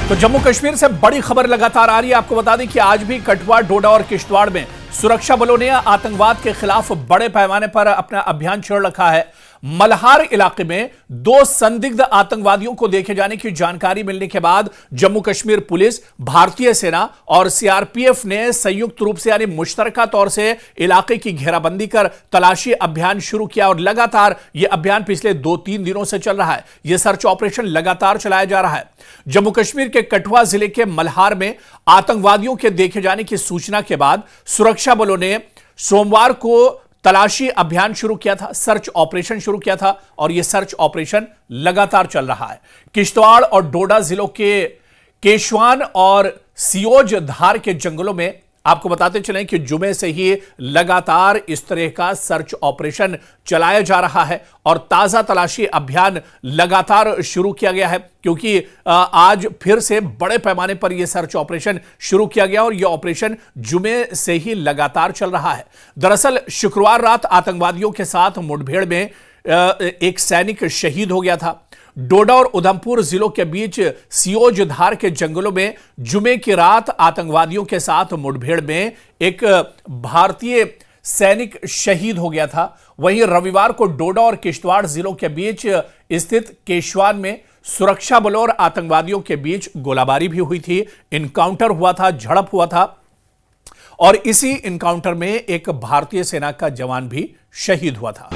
तो जम्मू कश्मीर से बड़ी खबर लगातार आ रही है। आपको बता दें कि आज भी कठुआ, डोडा और किश्तवाड़ में सुरक्षा बलों ने आतंकवाद के खिलाफ बड़े पैमाने पर अपना अभियान छेड़ रखा है। मल्हार इलाके में 2 संदिग्ध आतंकवादियों को देखे जाने की जानकारी मिलने के बाद जम्मू कश्मीर पुलिस, भारतीय सेना और सीआरपीएफ ने संयुक्त रूप से यानी मुश्तरका तौर से इलाके की घेराबंदी कर तलाशी अभियान शुरू किया और लगातार यह अभियान पिछले 2-3 दिनों से चल रहा है। यह सर्च ऑपरेशन लगातार चलाया जा रहा है। जम्मू कश्मीर के कठुआ जिले के मल्हार में आतंकवादियों के देखे जाने की सूचना के बाद सुरक्षा बलों ने सोमवार को तलाशी अभियान शुरू किया था, सर्च ऑपरेशन शुरू किया था और यह सर्च ऑपरेशन लगातार चल रहा है। किश्तवाड़ और डोडा जिलों के केशवान और सियोज धार के जंगलों में आपको बताते चलें कि जुमे से ही लगातार इस तरह का सर्च ऑपरेशन चलाया जा रहा है और ताजा तलाशी अभियान लगातार शुरू किया गया है, क्योंकि आज फिर से बड़े पैमाने पर यह सर्च ऑपरेशन शुरू किया गया और यह ऑपरेशन जुमे से ही लगातार चल रहा है। दरअसल शुक्रवार रात आतंकवादियों के साथ मुठभेड़ में एक सैनिक शहीद हो गया था। डोडा और उधमपुर जिलों के बीच सियोज धार के जंगलों में जुमे की रात आतंकवादियों के साथ मुठभेड़ में एक भारतीय सैनिक शहीद हो गया था। वहीं रविवार को डोडा और किश्तवाड़ जिलों के बीच स्थित केशवान में सुरक्षा बलों और आतंकवादियों के बीच गोलाबारी भी हुई थी, इनकाउंटर हुआ था, झड़प हुआ था और इसी इनकाउंटर में एक भारतीय सेना का जवान भी शहीद हुआ था।